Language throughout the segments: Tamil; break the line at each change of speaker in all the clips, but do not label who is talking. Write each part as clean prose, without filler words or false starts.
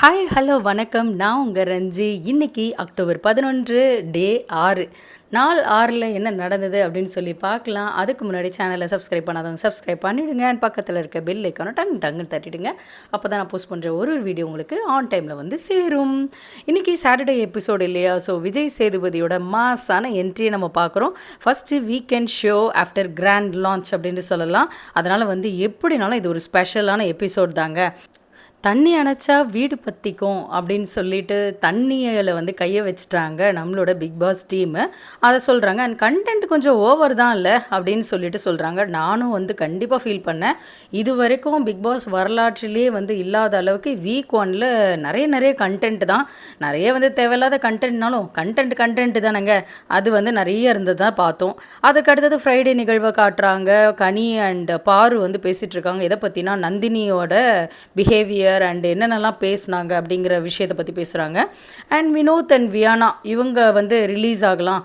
ஹாய், ஹலோ, வணக்கம். நான் உங்க ரஞ்சி. இன்னைக்கு அக்டோபர் 11 டே 6. நாள் 6ல என்ன நடந்தது அப்படின்னு சொல்லி பார்க்கலாம். அதுக்கு முன்னாடி சேனலை சப்ஸ்கிரைப் பண்ணாதவங்க சப்ஸ்கிரைப் பண்ணிவிடுங்க. அண்ட் பக்கத்தில் இருக்க பெல் ஐக்கானை டங்குன்னு தட்டிடுங்க. அப்போ தான் நான் போஸ்ட் பண்ணுற ஒரு வீடியோ உங்களுக்கு ஆன் டைமில் வந்து சேரும். இன்றைக்கி சாட்டர்டே எபிசோடு இல்லையா? ஸோ விஜய் சேதுபதியோட மாஸான என்ட்ரியை நம்ம பார்க்குறோம். First weekend show after grand launch அப்படின்னு சொல்லலாம். அதனால் வந்து எப்படினாலும் இது ஒரு ஸ்பெஷலான எபிசோட் தாங்க. தண்ணி அணைச்சா வீடு பற்றிக்கும் அப்படின்னு சொல்லிட்டு தண்ணியில் வந்து கையை வச்சுட்டாங்க நம்மளோட பிக் பாஸ் டீமு. அதை சொல்கிறாங்க. அண்ட் கண்டென்ட் கொஞ்சம் ஓவர் தான் இல்லை அப்படின்னு சொல்லிட்டு சொல்கிறாங்க. நானும் வந்து கண்டிப்பாக ஃபீல் பண்ணேன். இது வரைக்கும் பிக் பாஸ் வரலாற்றிலே வந்து இல்லாத அளவுக்கு வீக் 1ல் நிறைய கண்டென்ட் தான். நிறைய வந்து தேவையில்லாத கண்டென்ட்னாலும் கண்டென்ட் தானேங்க. அது வந்து நிறைய இருந்தது தான் பார்த்தோம். அதுக்கு அடுத்தது ஃப்ரைடே நிகழ்வை காட்டுறாங்க. கனி அண்ட் பாரு வந்து பேசிகிட்டு இருக்காங்க. எதை பற்றினா நந்தினியோட பிஹேவியர் அண்ட் என்னென்னலாம் பேசுனாங்க அப்படிங்கிற விஷயத்தை பற்றி பேசுகிறாங்க. அண்ட் வினோத் அண்ட் வியானா இவங்க வந்து ரிலீஸ் ஆகலாம்,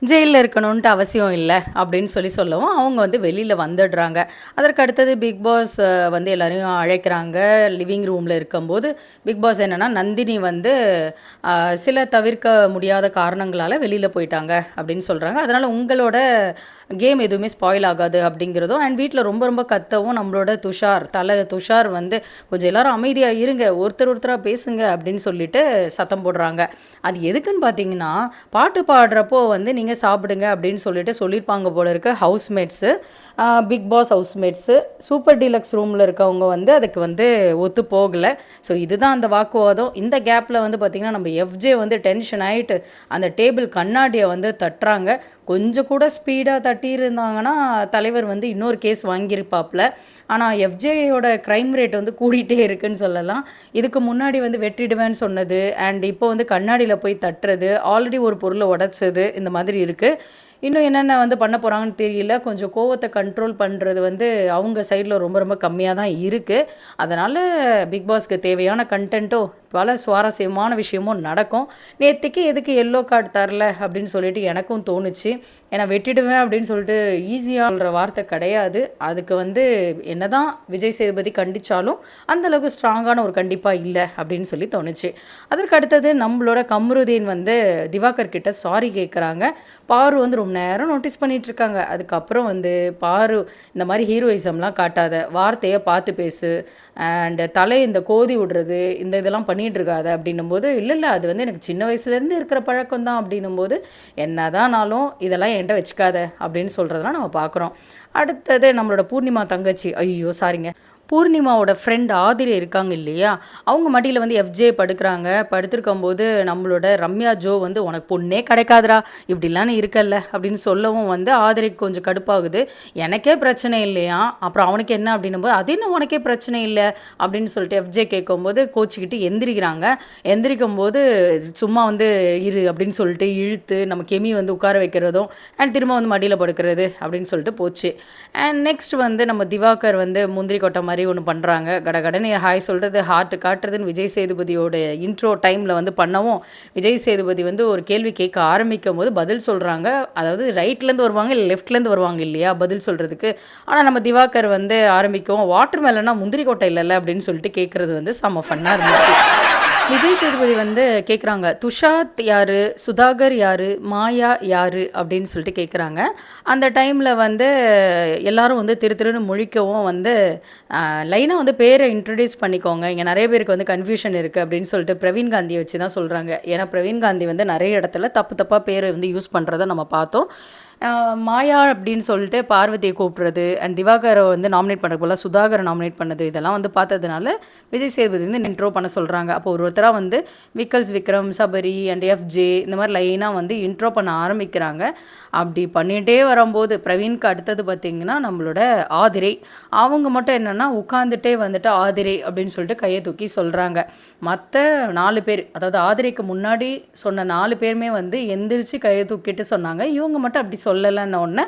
ஜெயிலில் இருக்கணுன்ட்டு அவசியம் இல்லை அப்படின்னு சொல்லவும் அவங்க வந்து வெளியில் வந்துடுறாங்க. அதற்கு அடுத்தது பிக் பாஸ் வந்து எல்லோரையும் அழைக்கிறாங்க. லிவிங் ரூமில் இருக்கும்போது பிக் பாஸ் என்னென்னா நந்தினி வந்து சில தவிர்க்க முடியாத காரணங்களால் வெளியில் போயிட்டாங்க அப்படின்னு சொல்கிறாங்க. அதனால் உங்களோட கேம் எதுவுமே ஸ்பாயில் ஆகாது அப்படிங்கிறதும் அண்ட் வீட்டில் ரொம்ப கத்தவும் நம்மளோட துஷார் வந்து கொஞ்சம் எல்லாரும் அமைதியாக இருங்க, ஒருத்தராக பேசுங்க அப்படின்னு சொல்லிட்டு சத்தம் போடுறாங்க. அது எதுக்குன்னு பார்த்தீங்கன்னா பாட்டு பாடுறப்போ வந்து நீங்கள் சாப்பிடுங்க அப்படின்னு சொல்லியிருப்பாங்க போல இருக்க ஹவுஸ்மேட்ஸு, பிக் பாஸ் ஹவுஸ்மேட்ஸு. சூப்பர் டீலக்ஸ் ரூமில் இருக்கவங்க வந்து அதுக்கு வந்து ஒத்து போகலை. ஸோ இதுதான் அந்த வாக்குவாதம். இந்த கேப்பில் வந்து பார்த்திங்கன்னா நம்ம எஃப்ஜே வந்து டென்ஷன் ஆகிட்டு அந்த டேபிள் கண்ணாடியை வந்து தட்டுறாங்க. கொஞ்சம் கூட ஸ்பீடாக தட்டியிருந்தாங்கன்னா தலைவர் வந்து இன்னொரு கேஸ் வாங்கியிருப்பாப்புல. ஆனால் எஃப்ஜேயோட க்ரைம் ரேட் வந்து கூடிகிட்டே இருக்குன்னு சொல்லலாம். இதுக்கு முன்னாடி வந்து வெட்டிடுவேன்னு சொன்னது அண்ட் இப்போ வந்து கண்ணாடியில் போய் தட்டுறது, ஆல்ரெடி ஒரு பொருளை உடச்சது, இந்த மாதிரி இருக்குது. இன்னும் என்னென்ன வந்து பண்ண போகிறாங்கன்னு தெரியல. கொஞ்சம் கோவத்தை கண்ட்ரோல் பண்ணுறது வந்து அவங்க சைடில் ரொம்ப கம்மியாக தான் இருக்குது. அதனால் பிக் பாஸ்க்கு தேவையான கண்டென்ட்டோ பல சுவாரஸ்யமான விஷயமும் நடக்கும். நேற்றுக்கு எதுக்கு எல்லோ கார்டு தரல அப்படின்னு சொல்லிட்டு எனக்கும் தோணுச்சு. ஏன்னா வெட்டிடுவேன் அப்படின்னு சொல்லிட்டு ஈஸியாக சொல்கிற வார்த்தை கிடையாது. அதுக்கு வந்து என்ன தான் விஜய் சேதுபதி கண்டித்தாலும் அந்தளவுக்கு ஸ்ட்ராங்கான ஒரு கண்டிப்பாக இல்லை அப்படின்னு சொல்லி தோணுச்சு. அதற்கு அடுத்தது நம்மளோட கம்ருதீன் வந்து திவாகர் கிட்ட சாரி கேட்குறாங்க. பாரு வந்து ரொம்ப நேரம் நோட்டீஸ் பண்ணிகிட்ருக்காங்க. அதுக்கப்புறம் வந்து பாரு இந்த மாதிரி ஹீரோயிசம்லாம் காட்டாத, வார்த்தையை பார்த்து பேசு அண்ட் இந்த கோதி விடுறது இந்த இதெல்லாம் பண்ணிகிட்டு இருக்காது அப்படின்னும்போது, இல்லை அது வந்து எனக்கு சின்ன வயசுலேருந்து இருக்கிற பழக்கம் தான் அப்படின்னும்போது, என்னதானாலும் இதெல்லாம் என்கிட்ட வச்சுக்காத அப்படின்னு சொல்கிறதெல்லாம் நம்ம பார்க்குறோம். அடுத்தது நம்மளோட பூர்ணிமா தங்கச்சி, ஐயோ சாரிங்க, பூர்ணிமாவோட ஃப்ரெண்ட் ஆதிரை இருக்காங்க இல்லையா, அவங்க மடியில் வந்து எஃப்ஜே படுத்திருக்கும்போது நம்மளோட ரம்யா ஜோ வந்து உனக்கு பொண்ணே கிடைக்காதுரா இப்படிலாம் இருக்கல்ல அப்படின்னு சொல்லவும் வந்து ஆதிரைக்கு கொஞ்சம் கடுப்பாகுது. எனக்கே பிரச்சனை இல்லையா, அப்புறம் அவனுக்கு என்ன அப்படின்னும் போது அது என்ன உனக்கே பிரச்சனை இல்லை அப்படின்னு சொல்லிட்டு எஃப்ஜே கேட்கும்போது கோச்சிக்கிட்டு எந்திரிக்கும் போது சும்மா வந்து இரு அப்படின்னு சொல்லிட்டு இழுத்து நம்ம கெமி வந்து உட்கார வைக்கிறதும் அண்ட் திரும்ப வந்து மடியில் படுக்கிறது அப்படின்னு சொல்லிட்டு போச்சு. அண்ட் நெக்ஸ்ட் வந்து நம்ம திவாகர் வந்து முந்திரி கொட்டை மாதிரி ஒன்று பண்ணுறாங்க. கடகடன்னு ஹாய் சொல்கிறது, ஹார்ட் காட்டுறதுன்னு விஜய் சேதுபதியோட இன்ட்ரோ டைமில் வந்து பண்ணவும் விஜய் சேதுபதி வந்து ஒரு கேள்வி கேட்க ஆரம்பிக்கும் போது பதில் சொல்கிறாங்க. அதாவது ரைட்லேருந்து வருவாங்க இல்லை லெஃப்ட்லேருந்து வருவாங்க இல்லையா பதில் சொல்கிறதுக்கு. ஆனால் நம்ம திவாகர் வந்து ஆரம்பிக்கவும் வாட்டர் மேலனா முந்திரி கொட்டை இல்லைல்ல அப்படின்னு சொல்லிட்டு கேட்குறது வந்து செம்ம ஃபன்னாக இருந்துச்சு. விஜய் சேதுபதி வந்து கேட்குறாங்க, துஷாத் யார், சுதாகர் யார், மாயா யார் அப்படின்னு சொல்லிட்டு கேட்குறாங்க. அந்த டைமில் வந்து எல்லாரும் வந்து திருன்னு முழிக்கவும் வந்து லைனாக வந்து பேரை இன்ட்ரடியூஸ் பண்ணிக்கோங்க, இங்கே நிறைய பேருக்கு வந்து கன்ஃபியூஷன் இருக்குது அப்படின்னு சொல்லிட்டு பிரவீன் காந்தியை வச்சு தான் சொல்கிறாங்க. ஏன்னா பிரவீன் காந்தி வந்து நிறைய இடத்துல தப்பாக பேரை வந்து யூஸ் பண்ணுறதை நம்ம பார்த்தோம். மாயா அப்படின்னு சொல்லிட்டு பார்வதியை கூப்பிட்றது அண்ட் திவாகரை வந்து நாமினேட் பண்ண போல் சுதாகரை நாமினேட் பண்ணது, இதெல்லாம் வந்து பார்த்ததுனால விஜய் சேதுபதி வந்து இன்ட்ரோ பண்ண சொல்கிறாங்க. அப்போ ஒருத்தராக வந்து விக்ரம், சபரி அண்ட் எஃப்ஜே இந்த மாதிரி லைனாக வந்து இன்ட்ரோ பண்ண ஆரம்பிக்கிறாங்க. அப்படி பண்ணிகிட்டே வரும்போது பிரவீனுக்கு அடுத்தது பார்த்திங்கன்னா நம்மளோட ஆதிரை, அவங்க மட்டும் என்னென்னா உட்காந்துட்டே வந்துட்டு ஆதிரை அப்படின்னு சொல்லிட்டு கையை தூக்கி சொல்கிறாங்க. மற்ற 4 பேர், அதாவது ஆதிரைக்கு முன்னாடி சொன்ன 4 பேருமே வந்து எந்திரிச்சு கையை தூக்கிட்டு சொன்னாங்க. இவங்க மட்டும் அப்படி சொல்லலைன்ன உடனே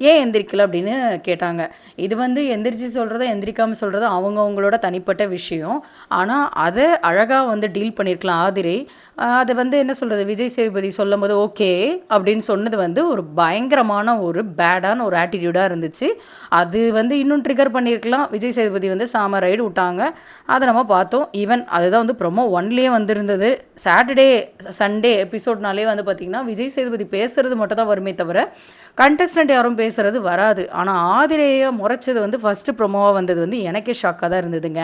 ஏன் எந்திரிக்கல அப்படின்னு கேட்டாங்க. இது வந்து எந்திரிச்சு சொல்கிறதோ எந்திரிக்காமல் சொல்கிறதோ அவங்கவுங்களோட தனிப்பட்ட விஷயம். ஆனால் அதை அழகாக வந்து டீல் பண்ணியிருக்கலாம் ஆதிரை. அது வந்து என்ன சொல்கிறது, விஜய் சேதுபதி சொல்லும்போது ஓகே அப்படின்னு சொன்னது வந்து ஒரு பயங்கரமான ஒரு பேடான ஒரு ஆட்டிடியூடாக இருந்துச்சு. அது வந்து இன்னும் ட்ரிகர் பண்ணியிருக்கலாம். விஜய் சேதுபதி வந்து சாம ரைடு விட்டாங்க, அதை நம்ம பார்த்தோம். ஈவன் அதுதான் வந்து ப்ரொமோ ஒன்லேயே வந்திருந்தது. சாட்டர்டே சண்டே எபிசோட்னாலே வந்து பார்த்திங்கன்னா விஜய் சேதுபதி பேசுகிறது மட்டும் தான் வருமே தவிர கண்டஸ்டன்ட் யாரும் பேசுகிறது வராது. ஆனால் ஆதிரையை முறைச்சது வந்து ஃபஸ்ட்டு ப்ரொமோவாக வந்தது வந்து எனக்கே ஷாக்காக தான் இருந்ததுங்க.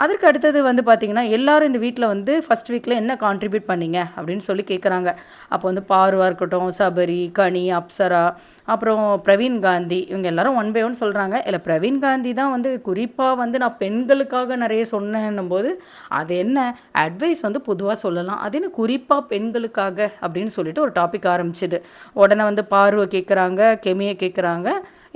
அதற்கு அடுத்தது வந்து பார்த்திங்கன்னா எல்லாரும் இந்த வீட்டில் வந்து ஃபஸ்ட் வீக்கில் என்ன கான்ட்ரிபியூட் பண்ணிங்க அப்படின்னு சொல்லி கேட்குறாங்க. அப்போ வந்து பார்வா இருக்கட்டும், சபரி, கனி, அப்சரா, அப்புறம் பிரவீன் காந்தி, இவங்க எல்லாரும் ஒன் பை ஒன் சொல்கிறாங்க. இல்லை பிரவீன் காந்தி தான் வந்து குறிப்பாக வந்து நான் பெண்களுக்காக நிறைய சொன்னேன்னும் போது அது என்ன அட்வைஸ் வந்து பொதுவாக சொல்லலாம், அது என்ன குறிப்பாக பெண்களுக்காக அப்படின்னு சொல்லிட்டு ஒரு டாபிக் ஆரம்பிச்சுது. உடனே வந்து பார்வை கேட்குறாங்க, கெமியை கேட்குறாங்க.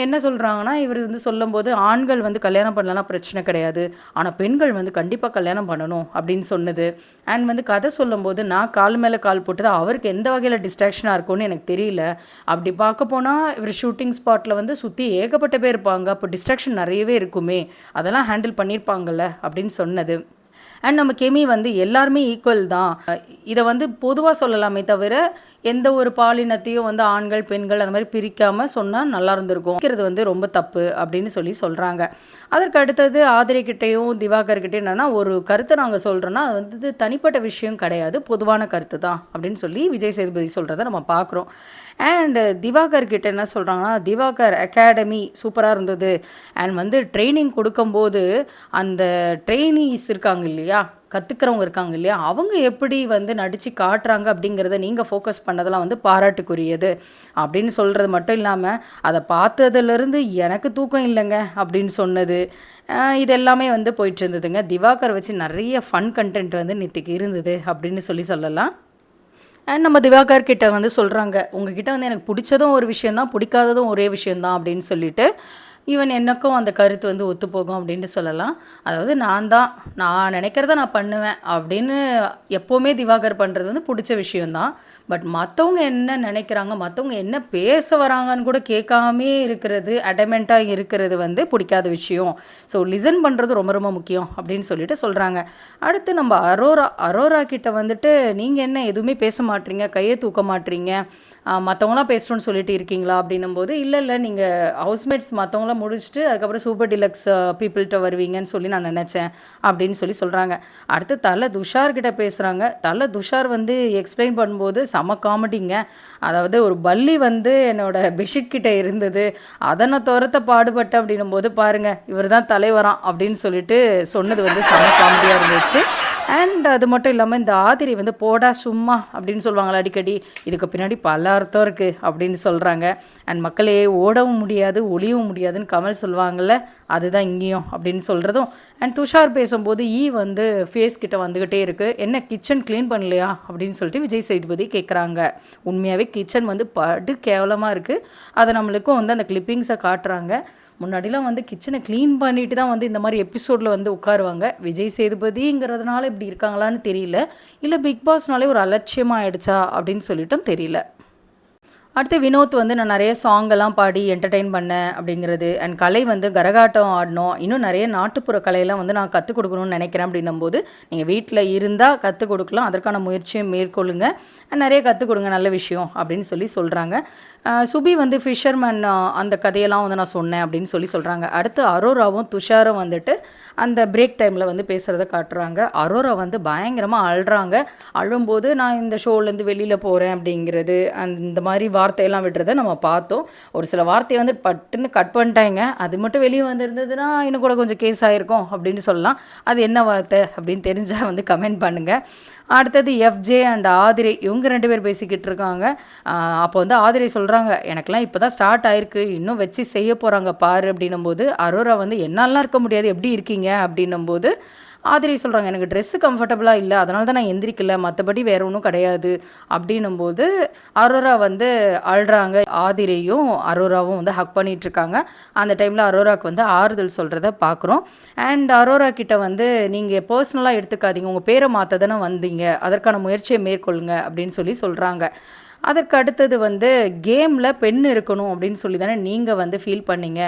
என்ன சொல்கிறாங்கன்னா, இவர் வந்து சொல்லும்போது ஆண்கள் வந்து கல்யாணம் பண்ணலன்னா பிரச்சனை கிடையாது, ஆனால் பெண்கள் வந்து கண்டிப்பாக கல்யாணம் பண்ணணும் அப்படின்னு சொன்னது. அண்ட் வந்து கதை சொல்லும்போது நான் கால் மேலே கால் போட்டது அவருக்கு எந்த வகையில் டிஸ்ட்ராக்ஷனாக இருக்கும்னு எனக்கு தெரியல. அப்படி பார்க்க போனால் இவர் ஷூட்டிங் ஸ்பாட்டில் வந்து சுற்றி ஏகப்பட்ட பேர் இருப்பாங்க, அப்போ டிஸ்ட்ராக்ஷன் நிறையவே இருக்குமே, அதெல்லாம் ஹேண்டில் பண்ணியிருப்பாங்கல்ல அப்படின்னு சொன்னது. அண்ட் நம்ம கெமி வந்து எல்லாருமே ஈக்குவல் தான், இதை வந்து பொதுவாக சொல்லலாமே தவிர எந்த ஒரு பாலினத்தையும் வந்து ஆண்கள் பெண்கள் அந்த மாதிரி பிரிக்காமல் சொன்னால் நல்லா இருந்திருக்கும், இது வந்து ரொம்ப தப்பு அப்படின்னு சொல்கிறாங்க. அதற்கு அடுத்தது ஆதிரைக்கிட்டையும் திவாகர்கிட்டையும் என்னென்னா, ஒரு கருத்தை நாங்கள் சொல்கிறோன்னா அது வந்து தனிப்பட்ட விஷயம் கிடையாது, பொதுவான கருத்து தான் அப்படின்னு சொல்லி விஜய் சேதுபதி சொல்கிறத நம்ம பார்க்குறோம். அண்ட் திவாகர் கிட்ட என்ன சொல்கிறாங்கன்னா, திவாகர் அகாடமி சூப்பராக இருந்தது. அண்ட் வந்து ட்ரைனிங் கொடுக்கும்போது அந்த ட்ரெயினிஸ் இருக்காங்க இல்லையா, கற்றுக்கிறவங்க இருக்காங்க இல்லையா, அவங்க எப்படி வந்து நடித்து காட்டுறாங்க அப்படிங்கிறத நீங்கள் ஃபோக்கஸ் பண்ணதெல்லாம் வந்து பாராட்டுக்குரியது அப்படின்னு சொல்கிறது மட்டும் இல்லாமல் அதை பார்த்ததுலேருந்து எனக்கு தூக்கம் இல்லைங்க அப்படின்னு சொன்னது. இது எல்லாமே வந்து போயிட்டு இருந்ததுங்க. திவாகர் வச்சு நிறைய ஃபன் கண்டென்ட் வந்து நேற்றுக்கு இருந்தது அப்படின்னு சொல்லலாம். அண்ட் நம்ம திவாகர் கிட்ட வந்து சொல்கிறாங்க, உங்ககிட்ட வந்து எனக்கு பிடிச்சதும் ஒரு விஷயந்தான், பிடிக்காததும் ஒரே விஷயந்தான் அப்படின்னு சொல்லிட்டு ஈவன் எனக்கும் அந்த கருத்து வந்து ஒத்துப்போகும் அப்படின்ட்டு சொல்லலாம். அதாவது நான் நினைக்கிறத நான் பண்ணுவேன் அப்படின்னு எப்போவுமே திவாகர் பண்ணுறது வந்து பிடிச்ச விஷயந்தான். பட் மற்றவங்க என்ன நினைக்கிறாங்க, மற்றவங்க என்ன பேச வராங்கன்னு கூட கேட்காமே இருக்கிறது, அடமெண்ட்டாக இருக்கிறது வந்து பிடிக்காத விஷயம். ஸோ லிசன் பண்ணுறது ரொம்ப ரொம்ப முக்கியம் அப்படின்னு சொல்லிட்டு சொல்கிறாங்க. அடுத்து நம்ம அரோரா கிட்ட வந்துட்டு நீங்கள் என்ன எதுவுமே பேச மாட்டீங்க, கையை தூக்க மாட்டீங்க, மற்றவங்களாம் பேசுகிறோன்னு சொல்லிட்டு இருக்கீங்களா அப்படின்னும்போது, இல்லை நீங்கள் ஹவுஸ்மேட்ஸ் மற்றவங்களாம் முடிச்சுட்டு அதுக்கப்புறம் சூப்பர் டிலக்ஸ் பீப்புள்கிட்ட வருவீங்கன்னு சொல்லி நான் நினச்சேன் அப்படின்னு சொல்கிறாங்க. அடுத்து தலை துஷார்கிட்ட பேசுகிறாங்க. தலை துஷார் வந்து எக்ஸ்பிளைன் பண்ணும்போது செம காமெடிங்க. அதாவது ஒரு பல்லி வந்து என்னோடய பெட்ஷீட் கிட்டே இருந்தது, அதை நான் துரத்த பாடுபட்டேன் அப்படின்னும் போது பாருங்கள் இவர் தான் தலைவரான் அப்படின்னு சொல்லிட்டு சொன்னது வந்து செம காமெடியாக இருந்துச்சு. அண்ட் அது மட்டும் இல்லாமல் இந்த ஆதிரி வந்து போடா சும்மா அப்படின்னு சொல்லுவாங்களா அடிக்கடி, இதுக்கு பின்னாடி பல அர்த்தம் இருக்குது அப்படின்னு சொல்கிறாங்க. அண்ட் மக்களே ஓடவும் முடியாது ஒளியவும் முடியாதுன்னு கமல் சொல்லுவாங்கள்ல, அதுதான் இங்கேயும் அப்படின்னு சொல்கிறதும். அண்ட் துஷார் பேசும்போது வந்து ஃபேஸ் கிட்ட வந்துக்கிட்டே இருக்குது, என்ன கிச்சன் க்ளீன் பண்ணலையா அப்படின்னு சொல்லிட்டு விஜய் சேதுபதி கேட்குறாங்க. உண்மையாகவே கிச்சன் வந்து படு கேவலமாக இருக்குது. அதை நம்மளுக்கும் வந்து அந்த கிளிப்பிங்ஸை காட்டுறாங்க. முன்னாடிலாம் வந்து கிச்சனை க்ளீன் பண்ணிட்டு தான் வந்து இந்த மாதிரி எபிசோடில் வந்து உட்காருவாங்க. விஜய் சேதுபதிங்கிறதுனால இப்படி இருக்காங்களான்னு தெரியல, இல்லை பிக் பாஸ்னாலே ஒரு அலட்சியமாக ஆயிடுச்சா அப்படின்னு சொல்லிட்டும் தெரியல. அடுத்து வினோத் வந்து நான் நிறைய சாங்கெல்லாம் பாடி என்டர்டெயின் பண்ணேன் அப்படிங்கிறது. அண்ட் கலை வந்து கரகாட்டம் ஆடணும், இன்னும் நிறைய நாட்டுப்புற கலையெல்லாம் வந்து நான் கற்றுக் கொடுக்கணும்னு நினைக்கிறேன் அப்படின்னும்போது, நீங்கள் வீட்டில் இருந்தால் கற்றுக் கொடுக்கலாம், அதற்கான முயற்சியை மேற்கொள்ளுங்க, நிறைய கற்றுக் கொடுங்க, நல்ல விஷயம் அப்படின்னு சொல்கிறாங்க. சுபி வந்து ஃபிஷர்மேன் அந்த கதையெல்லாம் வந்து நான் சொன்னேன் அப்படின்னு சொல்கிறாங்க. அடுத்து அரோராவும் துஷாரும் வந்துட்டு அந்த பிரேக் டைமில் வந்து பேசுகிறத காட்டுறாங்க. அரோரா வந்து பயங்கரமாக அழுறாங்க. அழும்போது நான் இந்த ஷோலேருந்து வெளியில் போகிறேன் அப்படிங்கிறது, இந்த மாதிரி வார்த்தையெல்லாம் விடுறதை நம்ம பார்த்தோம். ஒரு சில வார்த்தையை வந்து பட்டுன்னு கட் பண்ணிட்டாங்க, அது மட்டும் வெளியே வந்திருந்ததுன்னா இன்னும் கூட கொஞ்சம் கேஸ் ஆகிருக்கும் அப்படின்னு சொல்லலாம். அது என்ன வார்த்தை அப்படின்னு தெரிஞ்சால் வந்து கமெண்ட் பண்ணுங்கள். அடுத்தது எஃப்ஜே அண்ட் ஆதிரை, இவங்க 2 பேர் பேசிக்கிட்டு இருக்காங்க. அப்போ வந்து ஆதிரை சொல்கிறாங்க, எனக்கெல்லாம் இப்போ தான் ஸ்டார்ட் ஆயிருக்கு, இன்னும் வச்சு செய்ய போகிறாங்க பாரு அப்படின்னும்போது, அரோரா வந்து என்னாலாம் இருக்க முடியாது, எப்படி இருக்கீங்க அப்படின்னும்போது ஆதிரை சொல்கிறாங்க, எனக்கு ட்ரெஸ்ஸு கம்ஃபர்டபுளாக இல்லை, அதனால தான் நான் எந்திரிக்கல, மற்றபடி வேறு ஒன்றும் கிடையாது அப்படின்னும்போது அரோரா வந்து அழுறாங்க. ஆதிரையும் அரோராவும் வந்து ஹக் பண்ணிகிட்ருக்காங்க. அந்த டைமில் அரோராவுக்கு வந்து ஆறுதல் சொல்கிறத பார்க்குறோம். அண்ட் அரோரா கிட்ட வந்து நீங்கள் பர்சனலாக எடுத்துக்காதீங்க, உங்கள் பேரை மாற்ற தானே வந்தீங்க, அதற்கான முயற்சியை மேற்கொள்ளுங்க அப்படின்னு சொல்கிறாங்க. அதற்கு அடுத்தது வந்து கேமில் பெண் இருக்கணும் அப்படின்னு சொல்லி தானே நீங்கள் வந்து ஃபீல் பண்ணீங்க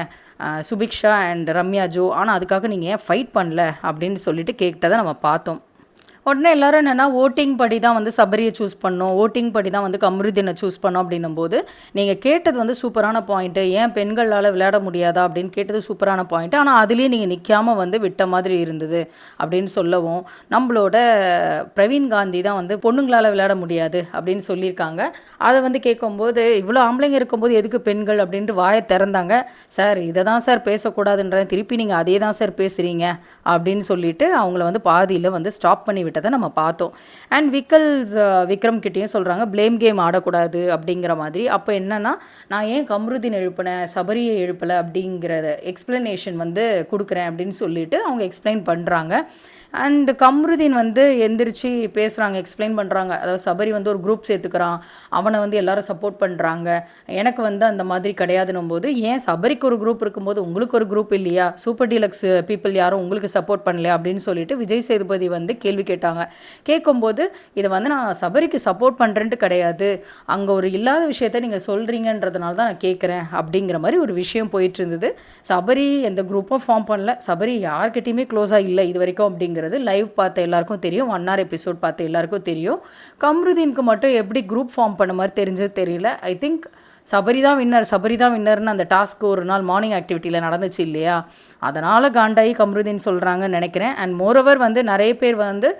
சுபிக்ஷா அண்ட் ரம்யா ஜோ, ஆனால் அதுக்காக நீங்கள் ஏன் ஃபைட் பண்ணல அப்படின்னு சொல்லிட்டு கேட்டதை நம்ம பார்த்தோம். உடனே எல்லாரும் என்னென்னா ஓட்டிங் படி தான் வந்து சபரியை சூஸ் பண்ணோம், ஓட்டிங் படி தான் வந்து கம்ருதீனை சூஸ் பண்ணோம் அப்படின்னும் போது நீங்கள் கேட்டது வந்து சூப்பரான பாயிண்ட்டு. ஏன் பெண்களால் விளையாட முடியாதா அப்படின்னு கேட்டது சூப்பரான பாயிண்ட்டு. ஆனால் அதுலேயே நீங்கள் நிற்காமல் வந்து விட்ட மாதிரி இருந்தது அப்படின்னு சொல்லவும், நம்மளோட பிரவீன் காந்தி தான் வந்து பொண்ணுங்களால் விளையாட முடியாது அப்படின்னு சொல்லியிருக்காங்க. அதை வந்து கேட்கும்போது இவ்வளோ ஆம்பளைங்க இருக்கும்போது எதுக்கு பெண்கள் அப்படின்ட்டு வாயை திறந்தாங்க. சார் இதை தான் சார் பேசக்கூடாதுன்ற திருப்பி நீங்கள் அதே தான் சார் பேசுகிறீங்க அப்படின்னு சொல்லிட்டு அவங்கள வந்து பாதியில் வந்து ஸ்டாப் பண்ணி விட்டதை நம்ம பார்த்தோம். அண்ட் விக்ரம் கிட்டேயும் சொல்கிறாங்க ப்ளேம் கேம் ஆடக்கூடாது அப்படிங்கிற மாதிரி. அப்போ என்னன்னா நான் ஏன் கம்ருதீன் எழுப்பினேன் சபரியை எழுப்பலை அப்படிங்கிறத எக்ஸ்பிளனேஷன் வந்து கொடுக்குறேன் அப்படின்னு சொல்லிட்டு அவங்க எக்ஸ்பிளைன் பண்ணுறாங்க. அண்டு கம்ருதீன் வந்து எந்திரிச்சு பேசுகிறாங்க, எக்ஸ்பிளைன் பண்ணுறாங்க. அதாவது சபரி வந்து ஒரு குரூப் சேர்த்துக்கிறான், அவனை வந்து எல்லாரும் சப்போர்ட் பண்ணுறாங்க, எனக்கு வந்து அந்த மாதிரி கிடையாதுன்னும் போது ஏன் சபரிக்கு ஒரு குரூப் இருக்கும்போது உங்களுக்கு ஒரு குரூப் இல்லையா, சூப்பர் டீலக்ஸ் பீப்புள் யாரும் உங்களுக்கு சப்போர்ட் பண்ணலையா அப்படின்னு சொல்லிட்டு விஜய் சேதுபதி வந்து கேள்வி கேட்டாங்க. கேட்கும்போது இதை வந்து நான் சபரிக்கு சப்போர்ட் பண்ணுறேன்ட்டு கிடையாது, அங்கே ஒரு இல்லாத விஷயத்த நீங்கள் சொல்கிறீங்கன்றதுனால தான் நான் கேட்குறேன் அப்படிங்கிற மாதிரி ஒரு விஷயம் போயிட்டு இருந்தது. சபரி எந்த குரூப்பும் ஃபார்ம் பண்ணல, சபரி யார்கிட்டையுமே க்ளோஸாக இல்லை இது வரைக்கும் அப்படிங்கிறது லைவ் பார்த்த எல்லாருக்கும் தெரியும், 1 hour எபிசோட் பார்த்த எல்லாருக்கும் தெரியும். கம்ருதீனுக்கு மட்டும் எப்படி குரூப் ஃபார்ம் பண்ண மாதிரி தெரிஞ்சது தெரியல. ஐ திங்க் சபரி தான் வின்னர்னு அந்த டாஸ்க் ஒரு நாள் மார்னிங் ஆக்டிவிட்டியில் நடந்துச்சு இல்லையா, அதனால் காண்டாயி கம்ருதீன் சொல்கிறாங்கன்னு நினைக்கிறேன். அண்ட் மோரோவர் வந்து நிறைய பேர் வந்து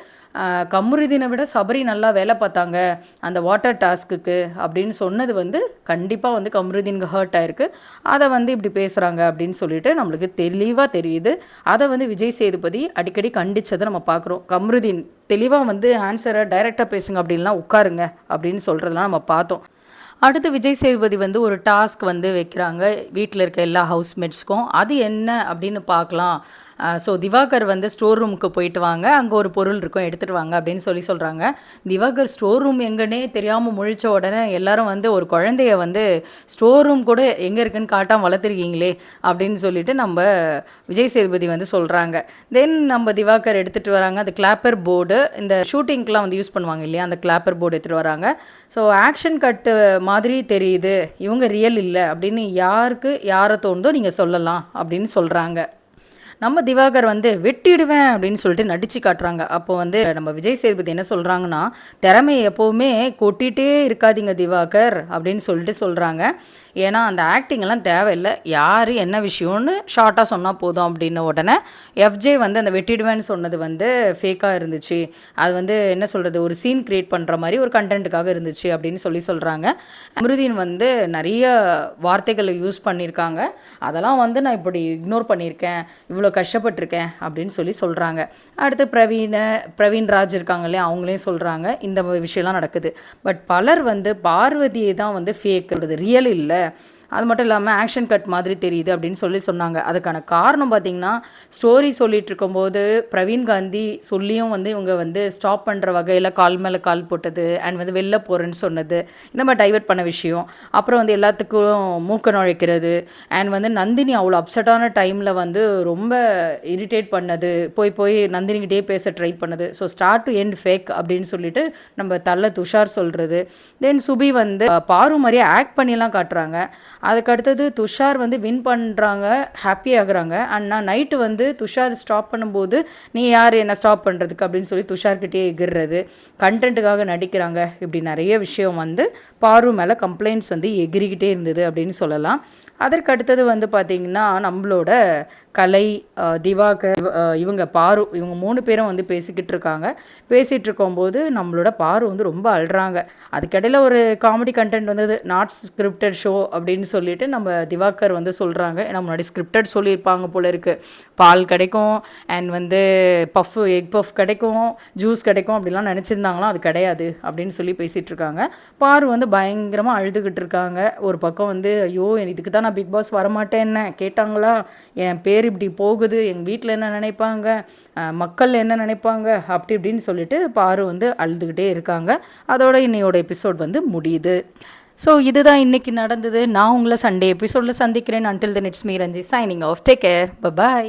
கம்ருதீனை விட சபரி நல்லா வேலை பார்த்தாங்க அந்த வாட்டர் டாஸ்க்குக்கு அப்படின்னு சொன்னது வந்து கண்டிப்பாக வந்து கம்ருதீனுக்கு ஹர்ட் ஆயிருக்கு. அதை வந்து இப்படி பேசுகிறாங்க அப்படின்னு சொல்லிட்டு நம்மளுக்கு தெளிவாக தெரியுது. அதை வந்து விஜய் சேதுபதி அடிக்கடி கண்டித்ததை நம்ம பார்க்குறோம். கம்ருதீன் தெளிவாக வந்து ஆன்சரை டைரெக்டாக பேசுங்க அப்படின்லாம் உட்காருங்க அப்படின்னு சொல்கிறதெல்லாம் நம்ம பார்த்தோம். அடுத்து விஜய் சேதுபதி வந்து ஒரு டாஸ்க் வந்து வைக்கிறாங்க வீட்டில் இருக்க எல்லா ஹவுஸ்மேட்ஸ்க்கும். அது என்ன அப்படின்னு பார்க்கலாம். ஸோ திவாகர் வந்து ஸ்டோர் ரூமுக்கு போயிட்டு வாங்க, அங்கே ஒரு பொருள் இருக்கும் எடுத்துகிட்டு வாங்க அப்படின்னு சொல்கிறாங்க. திவாகர் ஸ்டோர் ரூம் எங்கன்னே தெரியாமல் முழிச்ச உடனே எல்லாரும் வந்து ஒரு குழந்தைய வந்து ஸ்டோர் ரூம் கூட எங்கே இருக்குன்னு காட்டாமல் வளர்த்துருக்கீங்களே அப்படின்னு சொல்லிட்டு நம்ம விஜய் சேதுபதி வந்து சொல்கிறாங்க. தென் நம்ம திவாகர் எடுத்துகிட்டு வராங்க அந்த கிளாப்பர் போர்டு, இந்த ஷூட்டிங்க்கெலாம் வந்து யூஸ் பண்ணுவாங்க இல்லையா, அந்த கிளாப்பர் போர்டு எடுத்துகிட்டு வராங்க. ஸோ ஆக்ஷன் கட்டு மாதிரி தெரியுது, இவங்க ரியல் இல்லை அப்படின்னு யாரை தோணுதோ நீங்கள் சொல்லலாம் அப்படின்னு சொல்கிறாங்க. நம்ம திவாகர் வந்து வெட்டிடுவேன் அப்படின்னு சொல்லிட்டு நடித்து காட்டுறாங்க. அப்போ வந்து நம்ம விஜய் சேதுபதி என்ன சொல்கிறாங்கன்னா, திறமையை எப்போவுமே கொட்டிகிட்டே இருக்காதீங்க திவாகர் அப்படின்னு சொல்லிட்டு சொல்கிறாங்க. ஏன்னா அந்த ஆக்டிங்கெல்லாம் தேவையில்லை, யார் என்ன விஷயம்னு ஷார்ட்டாக சொன்னால் போதும் அப்படின்னு. உடனே எஃப்ஜே வந்து அந்த வெட்டிடுவேன்னு சொன்னது வந்து ஃபேக்காக இருந்துச்சு, அது வந்து என்ன சொல்கிறது ஒரு சீன் க்ரியேட் பண்ணுற மாதிரி ஒரு கண்டென்ட்டுக்காக இருந்துச்சு அப்படின்னு சொல்கிறாங்க. கம்ருதீன் வந்து நிறைய வார்த்தைகளை யூஸ் பண்ணியிருக்காங்க, அதெல்லாம் வந்து நான் இப்படி இக்னோர் பண்ணியிருக்கேன், இவ்வளோ கஷ்டப்பட்டிருக்கேன் அப்படின்னு சொல்கிறாங்க. அடுத்து பிரவீன் ராஜ் இருக்காங்க இல்லையா, அவங்களையும் சொல்கிறாங்க இந்த விஷயம்லாம் நடக்குது. பட் பலர் வந்து பார்வதியை தான் வந்து ஃபேக், ரியல் இல்லை, அது மட்டும் இல்லாமல் ஆக்ஷன் கட் மாதிரி தெரியுது அப்படின்னு சொன்னாங்க. அதுக்கான காரணம் பார்த்திங்கன்னா ஸ்டோரி சொல்லிகிட்டு இருக்கும்போது பிரவீன் காந்தி சொல்லியும் வந்து இவங்க வந்து ஸ்டாப் பண்ணுற வகையில் கால் மேலே கால் போட்டது அண்ட் வந்து வெளில போகிறேன்னு சொன்னது, இந்த மாதிரி டைவெர்ட் பண்ண விஷயம். அப்புறம் வந்து எல்லாத்துக்கும் மூக்க நுழைக்கிறது அண்ட் வந்து நந்தினி அவ்வளோ அப்செட்டான டைமில் வந்து ரொம்ப இரிட்டேட் பண்ணது, போய் நந்தினிக்கிட்டே பேச ட்ரை பண்ணது. So start to end fake அப்படின்னு சொல்லிட்டு நம்ம துஷார் சொல்கிறது. தென் சுபி வந்து பாரு மாதிரியே ஆக்ட் பண்ணிலாம் காட்டுறாங்க. அதுக்கு அடுத்தது துஷார் வந்து வின் பண்ணுறாங்க, ஹாப்பி ஆகுறாங்க. அண்ட் நான் நைட்டு வந்து துஷார் ஸ்டாப் பண்ணும்போது நீ யார் என்ன ஸ்டாப் பண்ணுறதுக்கு அப்படின்னு சொல்லி துஷார்கிட்டே எகிர்றது, கண்டென்ட்டுக்காக நடிக்கிறாங்க. இப்படி நிறைய விஷயம் வந்து பாரு மேலே கம்ப்ளைண்ட்ஸ் வந்து எகிரிக்கிட்டே இருந்தது அப்படின்னு சொல்லலாம். அதற்கு அடுத்தது வந்து பார்த்திங்கன்னா நம்மளோட கலை, திவாகர், இவங்க பாரு, இவங்க 3 பேரும் வந்து பேசிக்கிட்டு இருக்காங்க. பேசிகிட்டு இருக்கும்போது நம்மளோட பாரு வந்து ரொம்ப அழுறாங்க. அதுக்கிடையில் ஒரு காமெடி கண்டென்ட் வந்தது, நாட் ஸ்கிரிப்டட் ஷோ அப்படின்னு சொல்லிட்டு நம்ம திவாகர் வந்து சொல்கிறாங்க. ஏன்னா முன்னாடி ஸ்கிரிப்டட் சொல்லியிருப்பாங்க போல இருக்குது, பால் கிடைக்கும் அண்ட் வந்து எக் பஃப் கிடைக்கும், ஜூஸ் கிடைக்கும் அப்படிலாம் நினச்சிருந்தாங்களாம், அது கிடையாது அப்படின்னு சொல்லி பேசிகிட்டு இருக்காங்க. பாரு வந்து பயங்கரமாக அழுதுகிட்டு இருக்காங்க. ஒரு பக்கம் வந்து ஐயோ இதுக்கு தான் நான் பிக் பாஸ் வரமாட்டேன்னு கேட்டாங்களா, என் பேர் இப்படி போகுது, எங்கள் வீட்டில் என்ன நினைப்பாங்க, மக்கள் என்ன நினைப்பாங்க அப்படி இப்படின்னு சொல்லிட்டு பாரு வந்து அழுதுகிட்டே இருக்காங்க. அதோட இன்னையோட எபிசோட் வந்து முடியுது. ஸோ இதுதான் இன்றைக்கி நடந்தது. நான் உங்களை சண்டே எபிசோடில் சந்திக்கிறேன். Until then it's me Ranji signing off. Take care, by.